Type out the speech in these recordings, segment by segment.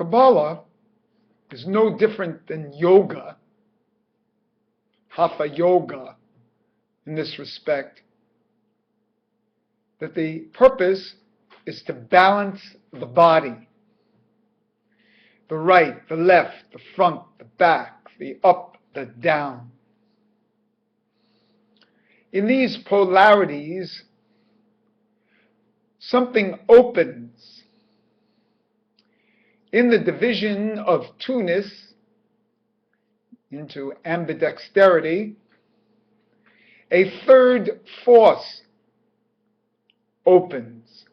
Kabbalah is no different than yoga, hatha yoga, in this respect, that the purpose is to balance the body, the right, the left, the front, the back, the up, the down. In these polarities, something opens. In the division of two-ness into ambidexterity, a third force opens.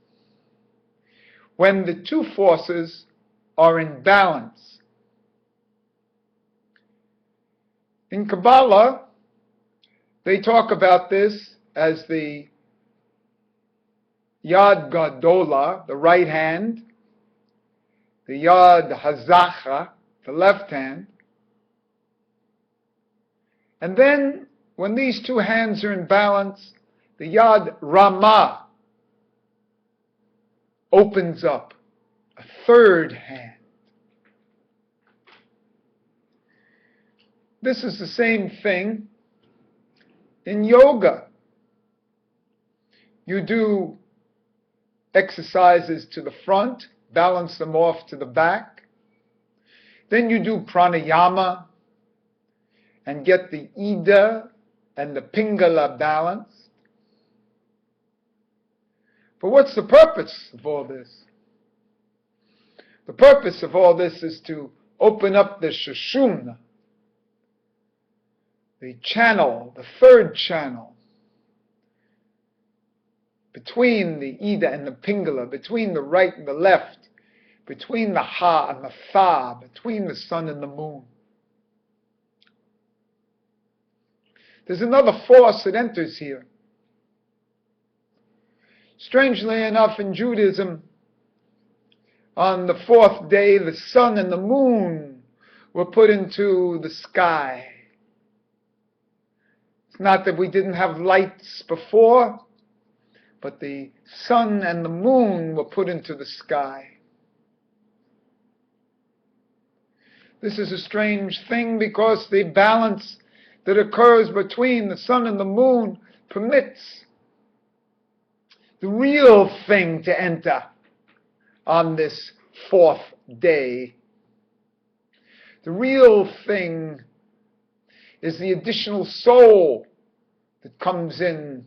When the two forces are in balance. In Kabbalah, they talk about this as the Yad Gadola, the right hand, the Yad Hazacha, the left hand. And then, when these two hands are in balance, the Yad Ramah opens up, a third hand. This is the same thing in yoga. You do exercises to the front, balance them off to the back. Then you do pranayama and get the Ida and the Pingala balanced. But what's the purpose of all this? The purpose of all this is to open up the Shushumna, the channel, the third channel, between the Ida and the Pingala, between the right and the left, between the Ha and the Tha, between the sun and the moon. There's another force that enters here. Strangely enough, in Judaism, on the fourth day, the sun and the moon were put into the sky. It's not that we didn't have lights before, but the sun and the moon were put into the sky. This is a strange thing because the balance that occurs between the sun and the moon permits the real thing to enter on this fourth day. The real thing is the additional soul that comes in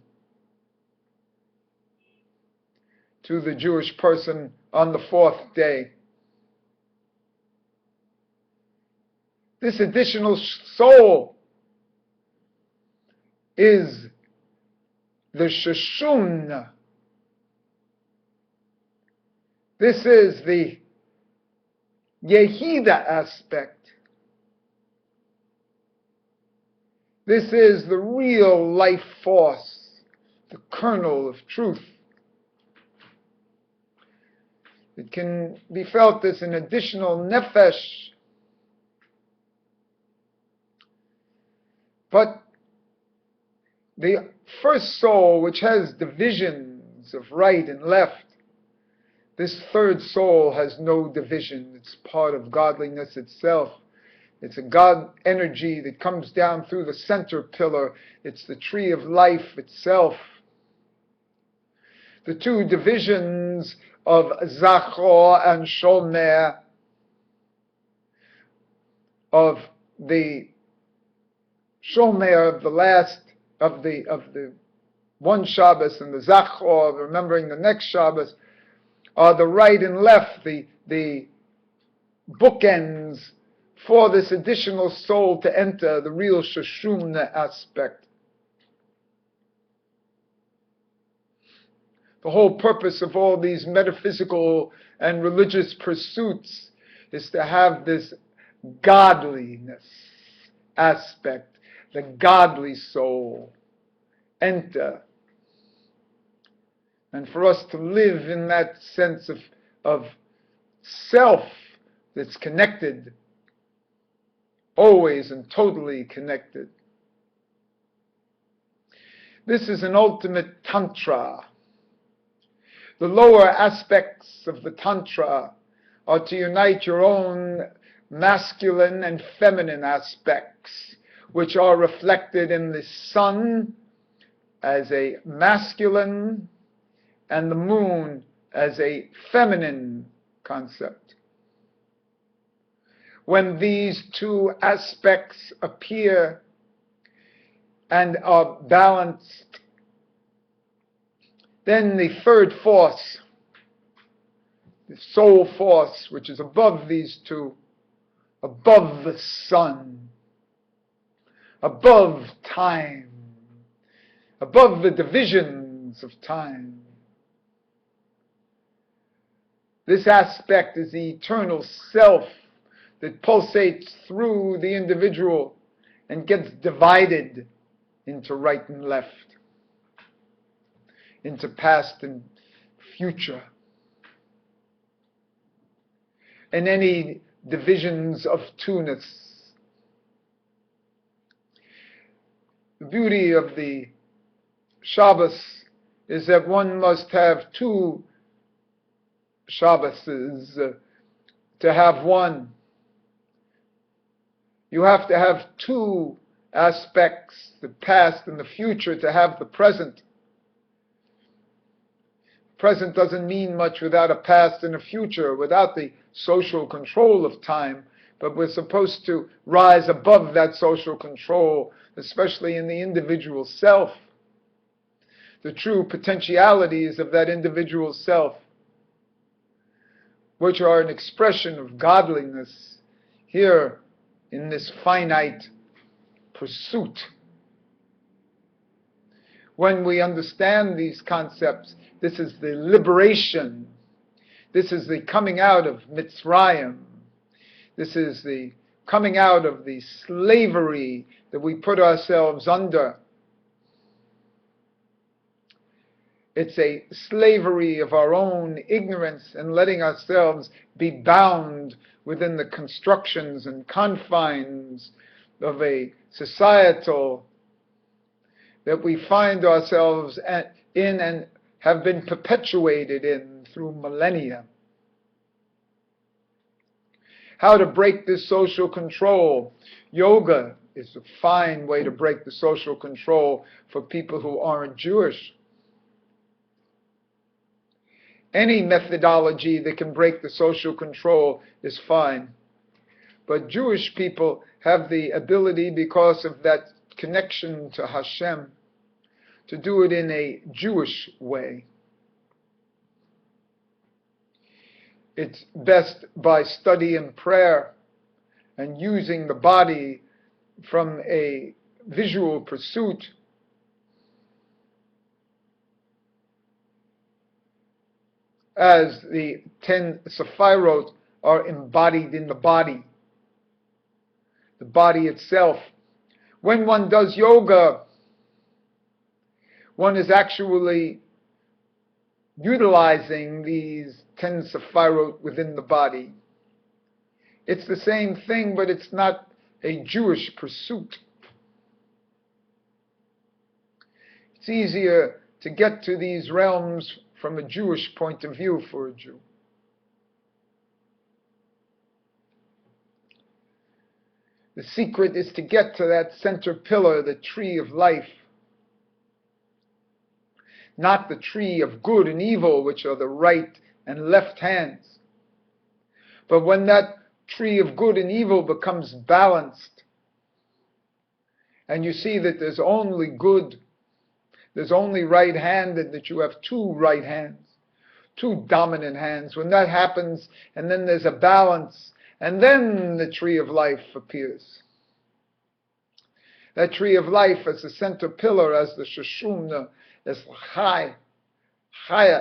to the Jewish person on the fourth day. This additional soul is the Shushumna. This is the Yehida aspect. This is the real life force, the kernel of truth. It can be felt as an additional nefesh. But the first soul, which has divisions of right and left, this third soul has no division. It's part of godliness itself. It's a God energy that comes down through the center pillar. It's the tree of life itself. The two divisions of Zachor and Shomer, of the Shomer of the last, of the one Shabbos, and the Zachor, remembering the next Shabbos, are the right and left, the bookends for this additional soul to enter, the real Shushumna aspect. The whole purpose of all these metaphysical and religious pursuits is to have this godliness aspect, the godly soul, enter. And for us to live in that sense of self that's connected, always and totally connected. This is an ultimate Tantra. The lower aspects of the Tantra are to unite your own masculine and feminine aspects, which are reflected in the sun as a masculine and the moon as a feminine concept. When these two aspects appear and are balanced, then the third force, the soul force, which is above these two, above the sun, above time, above the divisions of time. This aspect is the eternal self that pulsates through the individual and gets divided into right and left, into past and future. And any divisions of two-ness. The beauty of the Shabbos is that one must have two Shabboses to have one. You have to have two aspects, the past and the future, to have the present. Present doesn't mean much without a past and a future, without the social control of time, but we're supposed to rise above that social control, especially in the individual self. The true potentialities of that individual self, which are an expression of godliness here in this finite pursuit. When we understand these concepts, this is the liberation. This is the coming out of Mitzrayim. This is the coming out of the slavery that we put ourselves under. It's a slavery of our own ignorance and letting ourselves be bound within the constructions and confines of a societal that we find ourselves in and have been perpetuated in through millennia. How to break this social control? Yoga is a fine way to break the social control for people who aren't Jewish. Any methodology that can break the social control is fine. But Jewish people have the ability, because of that connection to Hashem, to do it in a Jewish way. It's best by study and prayer and using the body from a visual pursuit. As the 10 Sephirot are embodied in the body itself. When one does yoga, one is actually utilizing these 10 Sephirot within the body. It's the same thing, but it's not a Jewish pursuit. It's easier to get to these realms from a Jewish point of view for a Jew. The secret is to get to that center pillar, the tree of life. Not the tree of good and evil, which are the right and left hands. But when that tree of good and evil becomes balanced, and you see that there's only good, there's only right hand, and that you have two right hands, two dominant hands. When that happens, and then there's a balance, and then the tree of life appears. That tree of life as the center pillar, as the Shashumna, as high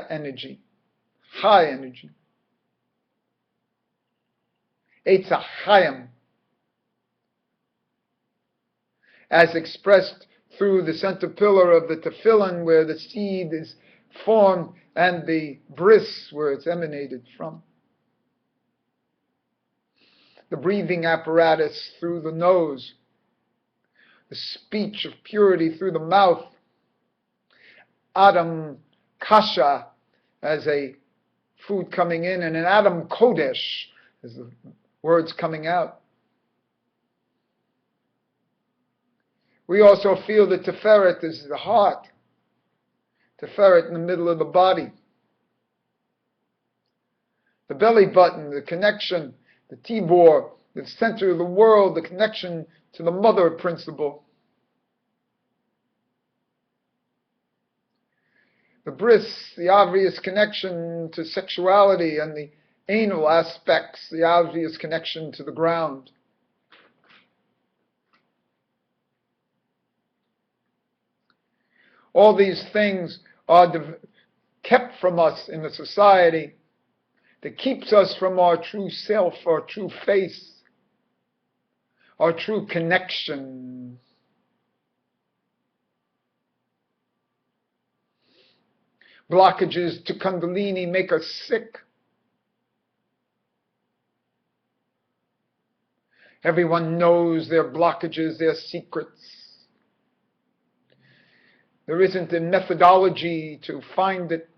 energy. Eitz HaChaim, as expressed through the center pillar of the tefillin, where the seed is formed, and the bris, where it's emanated from. The breathing apparatus through the nose, the speech of purity through the mouth, Adam Kasha as a food coming in, and an Adam Kodesh, as the words coming out. We also feel that Tiferet is the heart, Tiferet in the middle of the body. The belly button, the connection, the Tibor, the center of the world, the connection to the mother principle. The bris, the obvious connection to sexuality, and the anal aspects, the obvious connection to the ground. All these things are kept from us in the society that keeps us from our true self, our true face, our true connection. Blockages to Kundalini make us sick. Everyone knows their blockages, their secrets. There isn't a methodology to find it.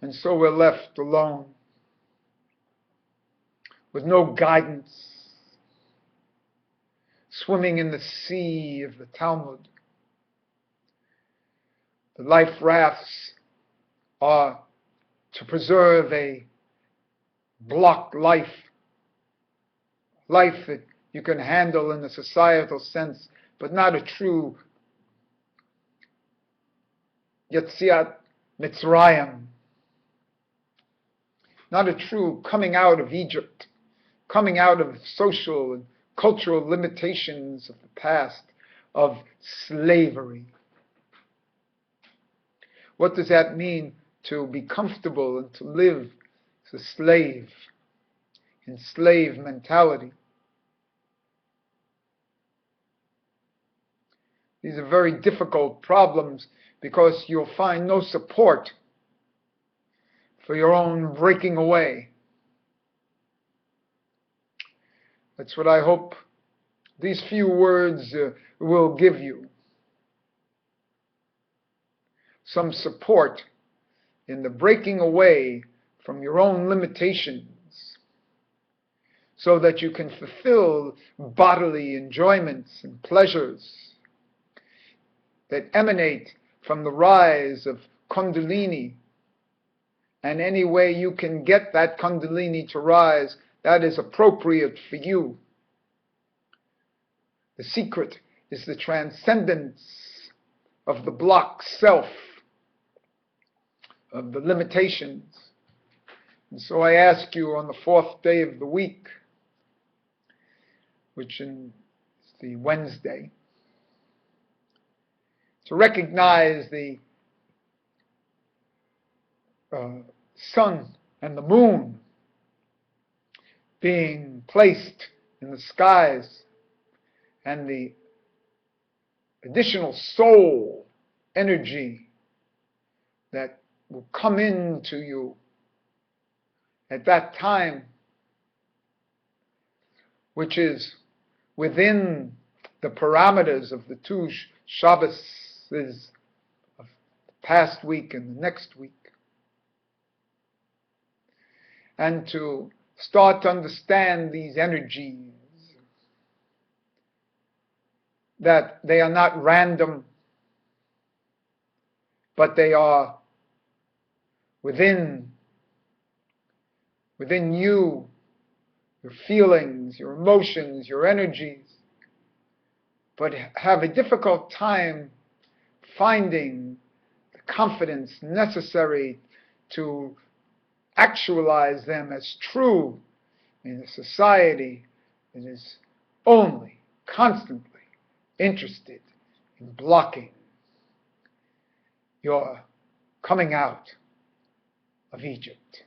And so we're left alone, with no guidance, swimming in the sea of the Talmud. The life rafts are to preserve a blocked life that you can handle in a societal sense, but not a true Yetziat Mitzrayim, not a true coming out of Egypt, coming out of social and cultural limitations of the past, of slavery. What does that mean to be comfortable and to live as a slave, in slave mentality? These are very difficult problems because you'll find no support for your own breaking away. That's what I hope these few words will give you. Some support in the breaking away from your own limitations so that you can fulfill bodily enjoyments and pleasures that emanate from the rise of Kundalini. And any way you can get that Kundalini to rise, that is appropriate for you. The secret is the transcendence of the block self, of the limitations. And so I ask you on the fourth day of the week, which is the Wednesday, to recognize the sun and the moon being placed in the skies, and the additional soul energy that will come into you at that time, which is within the parameters of the two Shabbos of the past week and the next week. And to start to understand these energies, that they are not random, but they are within you, your feelings, your emotions, your energies, but have a difficult time finding the confidence necessary to actualize them as true in a society that is only constantly interested in blocking your coming out of Egypt.